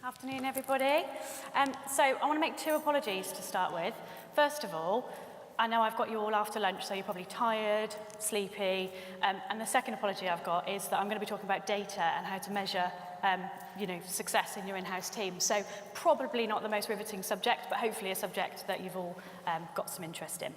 Afternoon, everybody. So I want to make two apologies to start with. First of all, I know I've got you all after lunch, so you're probably tired, sleepy. And the second apology I've got is that I'm going to be talking about data and how to measure success in your in-house team. So probably not the most riveting subject, but hopefully a subject that you've all got some interest in.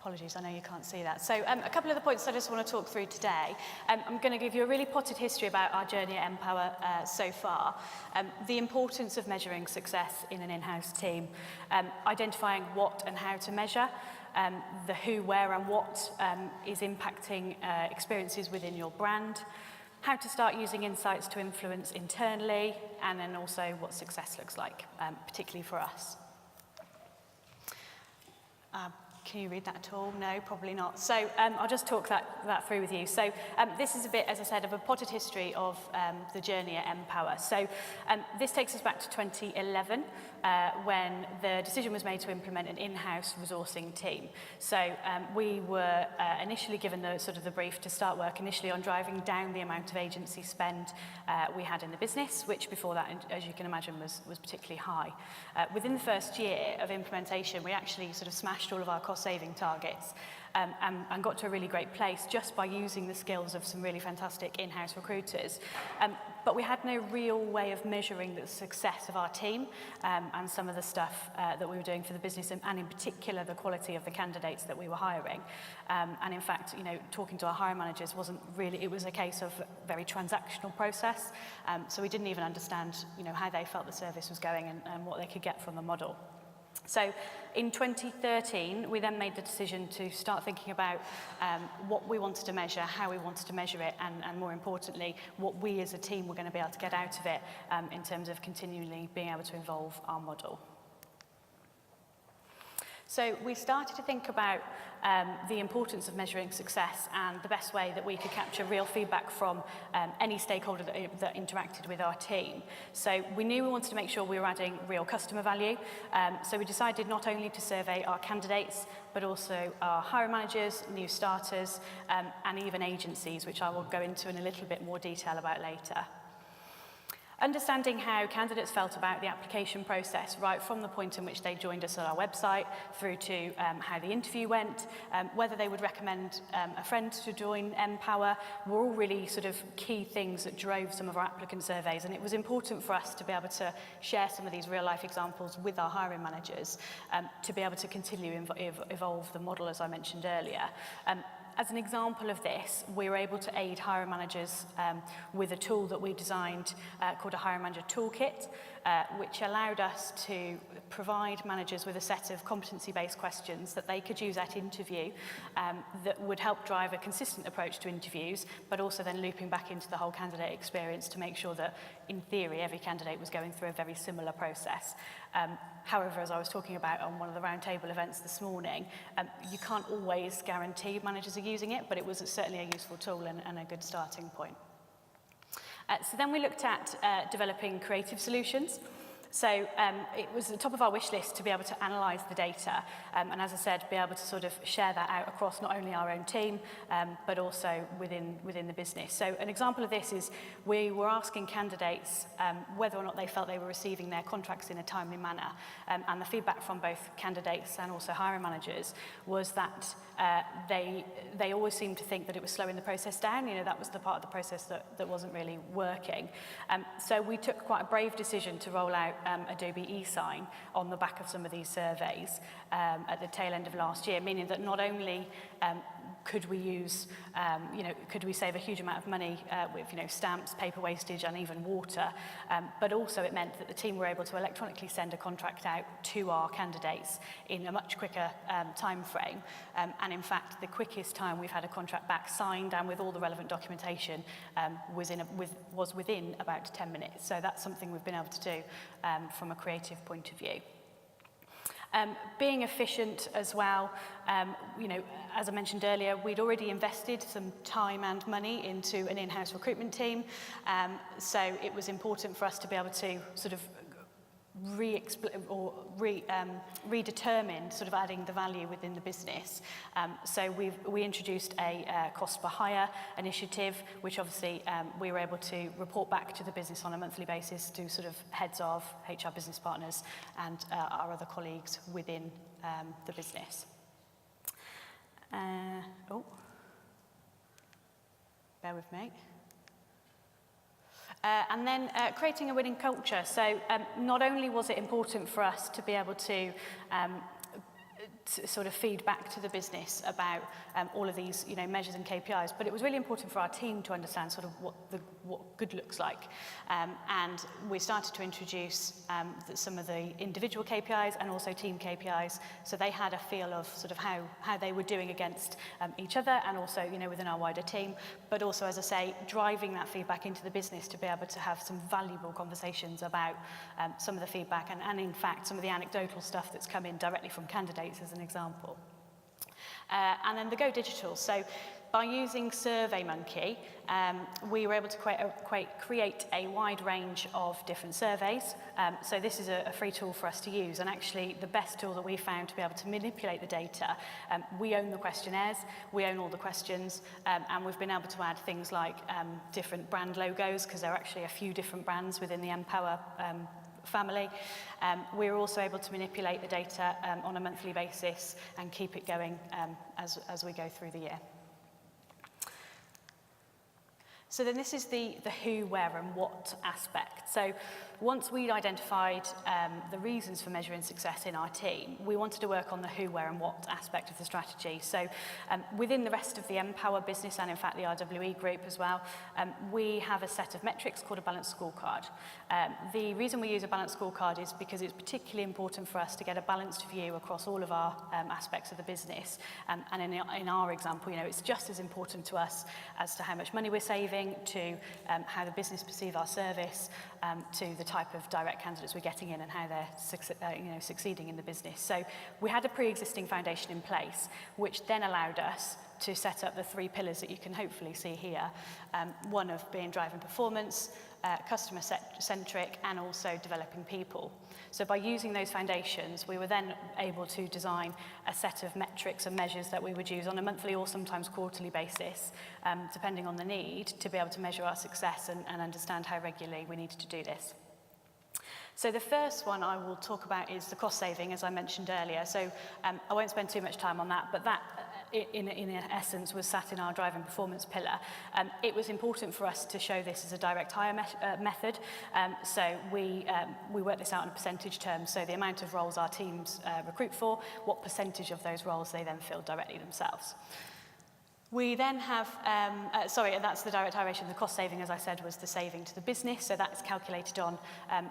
Apologies, I know you can't see that. So a couple of the points I just want to talk through today. I'm going to give you a really potted history about our journey at npower so far, the importance of measuring success in an in-house team, identifying what and how to measure, the who, where and what is impacting experiences within your brand, how to start using insights to influence internally, and then also what success looks like, particularly for us. Can you read that at all? No, probably not. So I'll just talk that through with you. So this is a bit, as I said, of a potted history of the journey at npower. So this takes us back to 2011 when the decision was made to implement an in-house resourcing team. So we were initially given the brief to start work initially on driving down the amount of agency spend we had in the business, which before that, as you can imagine, was particularly high. Within the first year of implementation, we actually sort of smashed all of our cost-saving targets and got to a really great place just by using the skills of some really fantastic in-house recruiters. But we had no real way of measuring the success of our team and some of the stuff that we were doing for the business, and in particular the quality of the candidates that we were hiring. And in fact, talking to our hiring managers wasn't really, it was a case of a very transactional process. So we didn't even understand, how they felt the service was going and what they could get from the model. So in 2013, we then made the decision to start thinking about what we wanted to measure, how we wanted to measure it, and more importantly, what we as a team were going to be able to get out of it in terms of continually being able to evolve our model. So we started to think about the importance of measuring success and the best way that we could capture real feedback from any stakeholder that interacted with our team. So we knew we wanted to make sure we were adding real customer value. So we decided not only to survey our candidates, but also our hiring managers, new starters, and even agencies, which I will go into in a little bit more detail about later. Understanding how candidates felt about the application process, right from the point in which they joined us on our website through to how the interview went, whether they would recommend a friend to join npower, were all really sort of key things that drove some of our applicant surveys. And it was important for us to be able to share some of these real life examples with our hiring managers to be able to continue evolve the model, as I mentioned earlier. As an example of this, we were able to aid hiring managers with a tool that we designed called a hiring manager toolkit, which allowed us to provide managers with a set of competency-based questions that they could use at interview that would help drive a consistent approach to interviews, but also then looping back into the whole candidate experience to make sure that, in theory, every candidate was going through a very similar process. However, as I was talking about on one of the roundtable events this morning, you can't always guarantee managers are using it, but it was certainly a useful tool and a good starting point. So then we looked at developing creative solutions. So it was at the top of our wish list to be able to analyse the data and, as I said, be able to sort of share that out across not only our own team but also within the business. So an example of this is we were asking candidates whether or not they felt they were receiving their contracts in a timely manner, and the feedback from both candidates and also hiring managers was that they always seemed to think that it was slowing the process down. That was the part of the process that wasn't really working. So we took quite a brave decision to roll out Adobe eSign on the back of some of these surveys at the tail end of last year, meaning that not only could we use, could we save a huge amount of money with, stamps, paper wastage, and even water, but also it meant that the team were able to electronically send a contract out to our candidates in a much quicker time frame. And in fact, the quickest time we've had a contract back signed and with all the relevant documentation was within about 10 minutes. So that's something we've been able to do from a creative point of view. Being efficient as well, as I mentioned earlier, we'd already invested some time and money into an in-house recruitment team, so it was important for us to be able to sort of redetermined sort of adding the value within the business. So we introduced a cost per hire initiative, which obviously we were able to report back to the business on a monthly basis to sort of heads of HR business partners and our other colleagues within the business. Bear with me. And then creating a winning culture. So not only was it important for us to be able to sort of feed back to the business about all of these, measures and KPIs, but it was really important for our team to understand sort of what good looks like. And we started to introduce some of the individual KPIs and also team KPIs, so they had a feel of sort of how they were doing against each other and also, within our wider team, but also, as I say, driving that feedback into the business to be able to have some valuable conversations about some of the feedback and in fact, some of the anecdotal stuff that's come in directly from candidates as an example. And then the Go Digital. So by using SurveyMonkey, we were able to create a wide range of different surveys. So this is a free tool for us to use, and actually the best tool that we found to be able to manipulate the data. We own the questionnaires, we own all the questions, and we've been able to add things like different brand logos, because there are actually a few different brands within the npower family. We're also able to manipulate the data on a monthly basis and keep it going as we go through the year. So then this is the who, where and what aspect. So once we'd identified the reasons for measuring success in our team, we wanted to work on the who, where and what aspect of the strategy. So within the rest of the npower business and in fact the RWE group as well, we have a set of metrics called a balanced scorecard. The reason we use a balanced scorecard is because it's particularly important for us to get a balanced view across all of our aspects of the business. And in our example, it's just as important to us as to how much money we're saving, to how the business perceive our service, to the type of direct candidates we're getting in and how they're succeeding in the business. So we had a pre-existing foundation in place, which then allowed us to set up the 3 pillars that you can hopefully see here. One of being driving performance, customer-centric, and also developing people. So by using those foundations, we were then able to design a set of metrics and measures that we would use on a monthly or sometimes quarterly basis, depending on the need, to be able to measure our success and understand how regularly we needed to do this. So the first one I will talk about is the cost saving, as I mentioned earlier. So I won't spend too much time on that, but that in essence was sat in our driving performance pillar. It was important for us to show this as a direct hire method. So we work this out in percentage terms. So the amount of roles our teams recruit for, what percentage of those roles they then fill directly themselves. We then have, that's the direct hire ratio. The cost saving, as I said, was the saving to the business. So that's calculated on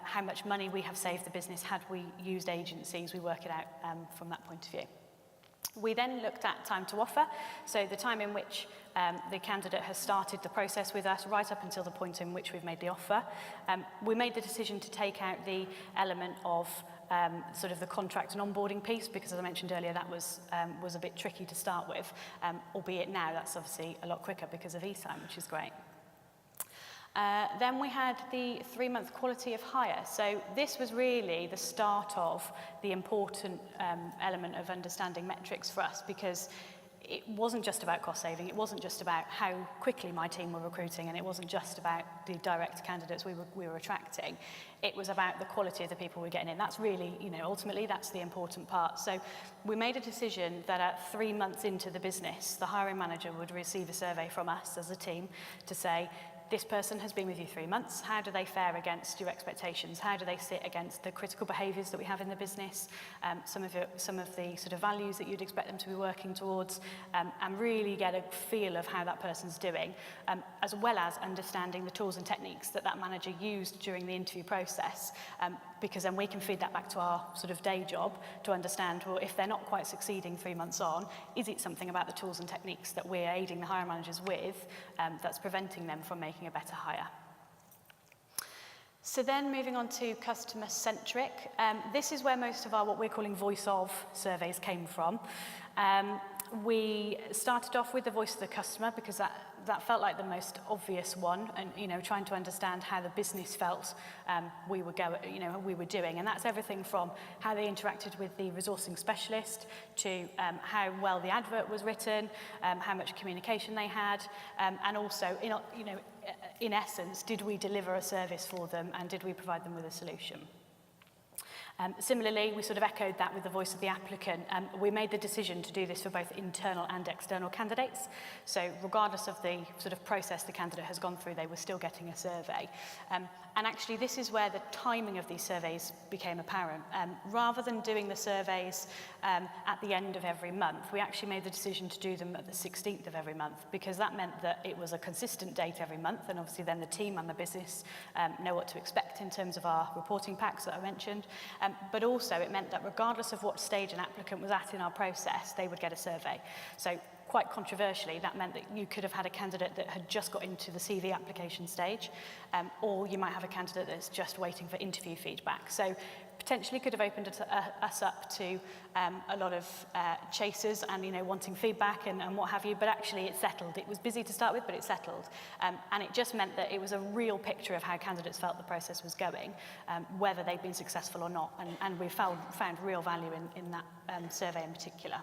how much money we have saved the business had we used agencies. We work it out from that point of view. We then looked at time to offer, so the time in which the candidate has started the process with us right up until the point in which we've made the offer. We made the decision to take out the element of sort of the contract and onboarding piece, because as I mentioned earlier, that was a bit tricky to start with, albeit now that's obviously a lot quicker because of eSign, which is great. Then we had the 3-month quality of hire. So this was really the start of the important element of understanding metrics for us, because it wasn't just about cost saving, it wasn't just about how quickly my team were recruiting, and it wasn't just about the direct candidates we were attracting. It was about the quality of the people we're getting in. That's really, ultimately that's the important part. So we made a decision that at 3 months into the business, the hiring manager would receive a survey from us as a team to say, this person has been with you 3 months. How do they fare against your expectations? How do they sit against the critical behaviours that we have in the business? Some of the sort of values that you'd expect them to be working towards, and really get a feel of how that person's doing, as well as understanding the tools and techniques that that manager used during the interview process, because then we can feed that back to our sort of day job to understand, well, if they're not quite succeeding 3 months on, is it something about the tools and techniques that we're aiding the hiring managers with that's preventing them from making a better hire? So then moving on to customer-centric, this is where most of our what we're calling voice of surveys came from. We started off with the voice of the customer, because that felt like the most obvious one, and trying to understand how the business felt we were doing, and that's everything from how they interacted with the resourcing specialist to how well the advert was written, how much communication they had, and also in essence, did we deliver a service for them and did we provide them with a solution? Similarly, we sort of echoed that with the voice of the applicant. We made the decision to do this for both internal and external candidates. So regardless of the sort of process the candidate has gone through, they were still getting a survey. And actually, this is where the timing of these surveys became apparent. Rather than doing the surveys at the end of every month, we actually made the decision to do them at the 16th of every month, because that meant that it was a consistent date every month, and obviously then the team and the business know what to expect in terms of our reporting packs that I mentioned. But also it meant that regardless of what stage an applicant was at in our process, they would get a survey. So quite controversially, that meant that you could have had a candidate that had just got into the CV application stage, or you might have a candidate that's just waiting for interview feedback. So potentially could have opened us up to a lot of chasers and wanting feedback and what have you, but actually it settled. It was busy to start with, but it settled. And it just meant that it was a real picture of how candidates felt the process was going, whether they'd been successful or not, and we found real value in that survey in particular.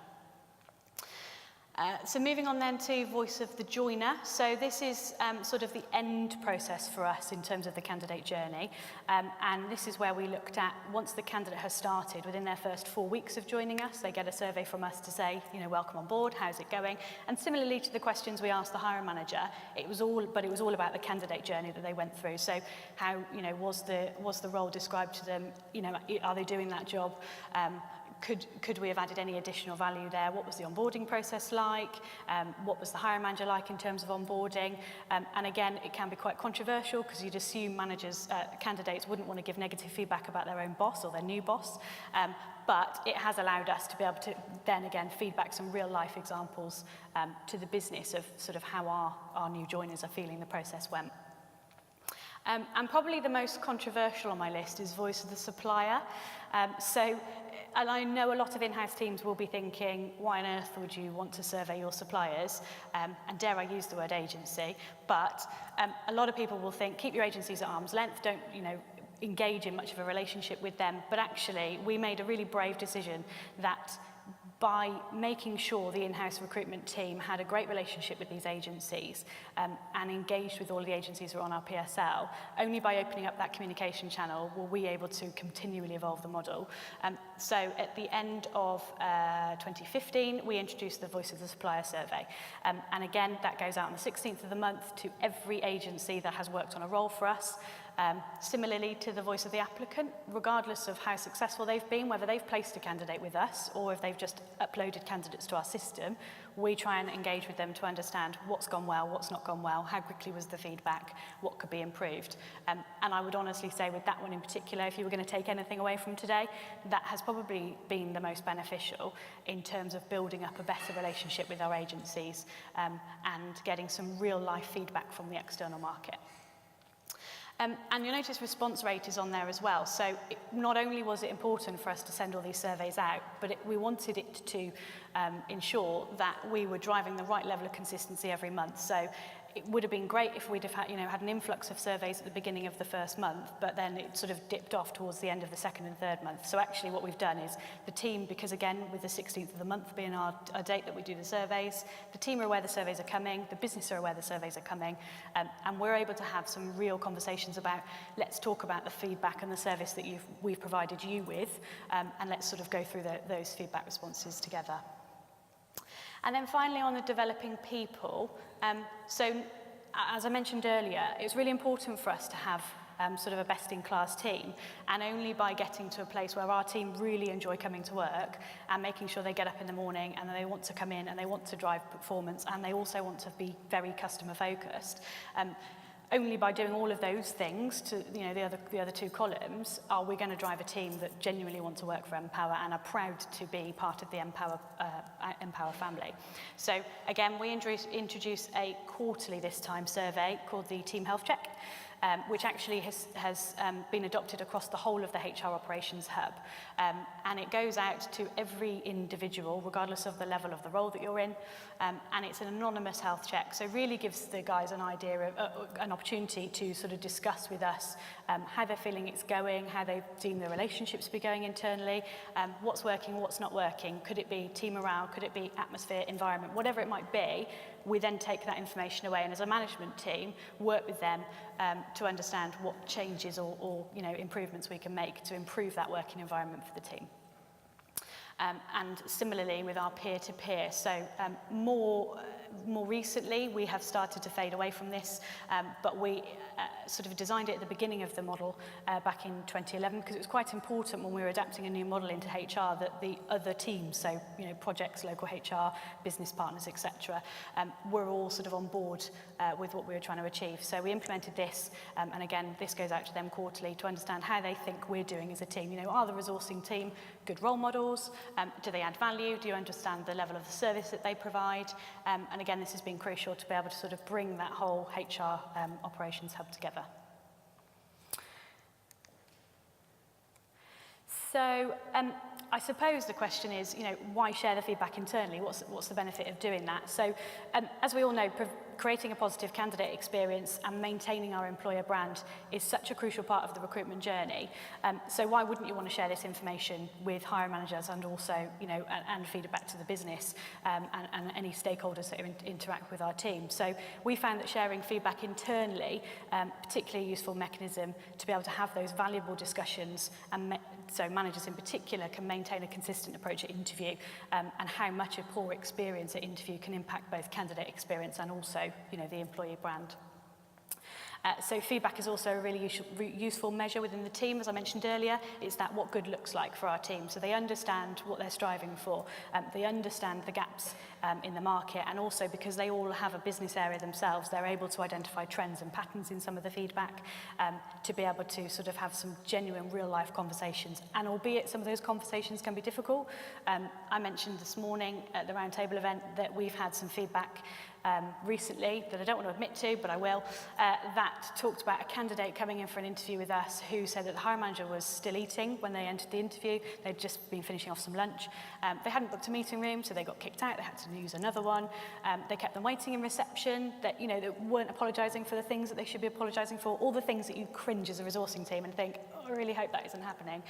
So moving on then to voice of the joiner. So this is sort of the end process for us in terms of the candidate journey. And this is where we looked at, once the candidate has started, within their first 4 weeks of joining us, they get a survey from us to say, welcome on board, how's it going? And similarly to the questions we asked the hiring manager, it was all about the candidate journey that they went through. So how, was the role described to them? Are they doing that job? Could we have added any additional value there? What was the onboarding process like? What was the hiring manager like in terms of onboarding? And again, it can be quite controversial because you'd assume candidates wouldn't want to give negative feedback about their own boss or their new boss. But it has allowed us to be able to then again feedback some real life examples to the business of sort of how our new joiners are feeling the process went. And probably the most controversial on my list is voice of the supplier. And I know a lot of in-house teams will be thinking, why on earth would you want to survey your suppliers? And dare I use the word agency, but a lot of people will think, keep your agencies at arm's length, don't, engage in much of a relationship with them. But actually, we made a really brave decision that by making sure the in-house recruitment team had a great relationship with these agencies and engaged with all the agencies who are on our PSL, only by opening up that communication channel were we able to continually evolve the model. So at the end of 2015, we introduced the Voice of the Supplier survey. And again, that goes out on the 16th of the month to every agency that has worked on a role for us. Similarly to the voice of the applicant, regardless of how successful they've been, whether they've placed a candidate with us or if they've just uploaded candidates to our system, we try and engage with them to understand what's gone well, what's not gone well, how quickly was the feedback, what could be improved. And I would honestly say with that one in particular, if you were going to take anything away from today, that has probably been the most beneficial in terms of building up a better relationship with our agencies and getting some real life feedback from the external market. And you'll notice response rate is on there as well. So not only was it important for us to send all these surveys out, but we wanted it to ensure that we were driving the right level of consistency every month. So it would have been great if we'd have had, had an influx of surveys at the beginning of the first month, but then it sort of dipped off towards the end of the second and third month. So actually what we've done is the team, because again, with the 16th of the month being our date that we do the surveys, the team are aware the surveys are coming, the business are aware the surveys are coming, and we're able to have some real conversations about, let's talk about the feedback and the service that we've provided you with, and let's sort of go through those feedback responses together. And then finally on the developing people, so as I mentioned earlier, it's really important for us to have sort of a best-in-class team, and only by getting to a place where our team really enjoy coming to work and making sure they get up in the morning and they want to come in and they want to drive performance and they also want to be very customer-focused. Only by doing all of those things to the other two columns are we going to drive a team that genuinely want to work for npower and are proud to be part of the npower family. So again, we introduce a quarterly this time survey called the Team Health Check. which actually has been adopted across the whole of the HR operations hub. And it goes out to every individual, regardless of the level of the role that you're in, and it's an anonymous health check. So really gives the guys an idea of an opportunity to sort of discuss with us how they're feeling it's going, how they've seen their relationships be going internally, what's working, what's not working. Could it be team morale? Could it be atmosphere, environment? Whatever it might be, we then take that information away and as a management team work with them to understand what changes or improvements we can make to improve that working environment for the team. And similarly with our peer-to-peer. So more recently we have started to fade away from this, but we sort of designed it at the beginning of the model back in 2011 because it was quite important when we were adapting a new model into HR that the other teams, so projects, local HR, business partners, etc., were all sort of on board with what we were trying to achieve. So we implemented this, and again, this goes out to them quarterly to understand how they think we're doing as a team. Are the resourcing team good role models? Do they add value? Do you understand the level of the service that they provide? And again, this has been crucial to be able to sort of bring that whole HR operations hub together. So I suppose the question is, why share the feedback internally? What's the benefit of doing that? So as we all know, creating a positive candidate experience and maintaining our employer brand is such a crucial part of the recruitment journey. So why wouldn't you want to share this information with hiring managers and also, and feed it back to the business and any stakeholders that interact with our team? So we found that sharing feedback internally, particularly a useful mechanism to be able to have those valuable discussions, and so managers in particular can maintain a consistent approach at interview, and how much a poor experience at interview can impact both candidate experience and also the employee brand. So feedback is also a really useful measure within the team. As I mentioned earlier, it's that what good looks like for our team. So they understand what they're striving for. They understand the gaps in the market, and also because they all have a business area themselves, they're able to identify trends and patterns in some of the feedback to be able to sort of have some genuine real-life conversations. And albeit some of those conversations can be difficult, I mentioned this morning at the roundtable event that we've had some feedback recently that I don't want to admit to, but I will, that talked about a candidate coming in for an interview with us who said that the hiring manager was still eating when they entered the interview. They'd just been finishing off some lunch. They hadn't booked a meeting room, so they got kicked out. They had to use another one. They kept them waiting in reception, that that weren't apologising for the things that they should be apologising for, all the things that you cringe as a resourcing team and think, I really hope that isn't happening.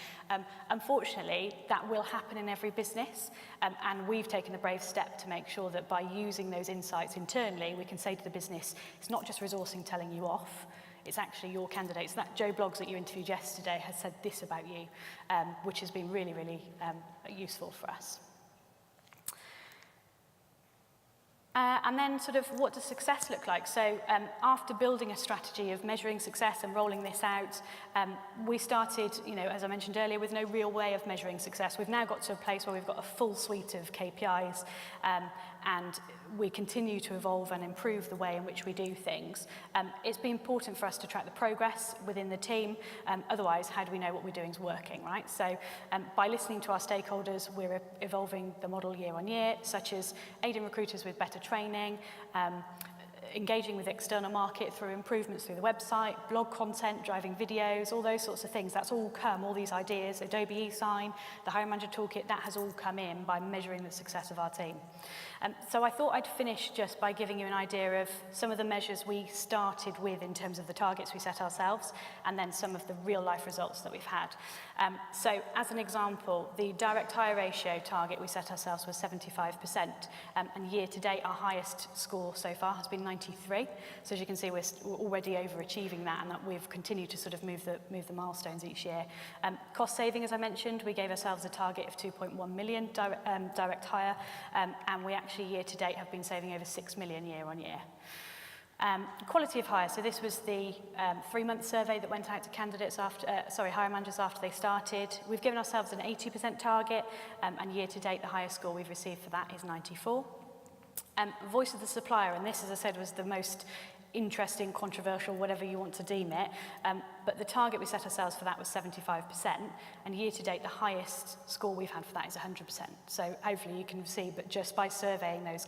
Unfortunately, that will happen in every business, and we've taken the brave step to make sure that by using those insights internally, we can say to the business, it's not just resourcing telling you off, it's actually your candidates. That Joe Bloggs that you interviewed yesterday has said this about you, which has been really, really useful for us. And then sort of what does success look like? So after building a strategy of measuring success and rolling this out, we started, as I mentioned earlier, with no real way of measuring success. We've now got to a place where we've got a full suite of KPIs, and we continue to evolve and improve the way in which we do things. It's been important for us to track the progress within the team. Otherwise, how do we know what we're doing is working, right? So by listening to our stakeholders, we're evolving the model year on year, such as aiding recruiters with better training, engaging with the external market through improvements through the website, blog content, driving videos, all those sorts of things. That's all come, all these ideas, Adobe e-sign, the Hiring Manager Toolkit, that has all come in by measuring the success of our team. So I thought I'd finish just by giving you an idea of some of the measures we started with in terms of the targets we set ourselves, and then some of the real life results that we've had. So as an example, the direct hire ratio target we set ourselves was 75%, and year to date our highest score so far has been 93. So as you can see, we're already overachieving that, and that we've continued to sort of move the milestones each year. Cost saving, as I mentioned, we gave ourselves a target of 2.1 million direct hire, and we actually year to date have been saving over 6 million year on year. Quality of hire, so this was the 3-month survey that went out to candidates after, hiring managers after they started. We've given ourselves an 80% target, and year to date the highest score we've received for that is 94. Voice of the supplier, and this, as I said, was the most interesting, controversial, whatever you want to deem it. But the target we set ourselves for that was 75%, and year to date, the highest score we've had for that is 100%. So hopefully you can see, but just by surveying those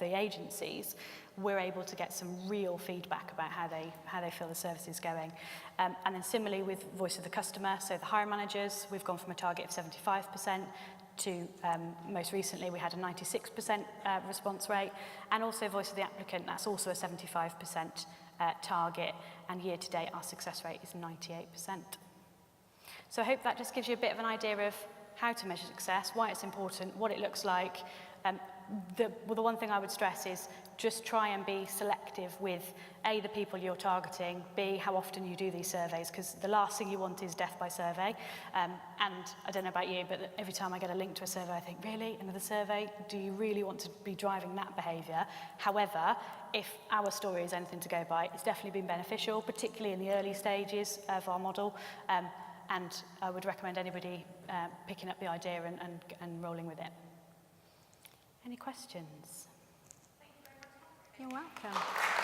the agencies, we're able to get some real feedback about how they feel the service is going. And then similarly with voice of the customer, so the hiring managers, we've gone from a target of 75% to most recently we had a 96% response rate, and also voice of the applicant, that's also a 75% target, and year to date our success rate is 98%. So I hope that just gives you a bit of an idea of how to measure success, why it's important, what it looks like. The one thing I would stress is just try and be selective with A, the people you're targeting, B, how often you do these surveys, because the last thing you want is death by survey. And I don't know about you, but every time I get a link to a survey, I think, really, another survey? Do you really want to be driving that behaviour? However, if our story is anything to go by, it's definitely been beneficial, particularly in the early stages of our model. And I would recommend anybody picking up the idea and rolling with it. Any questions? Thank you very much. You're welcome.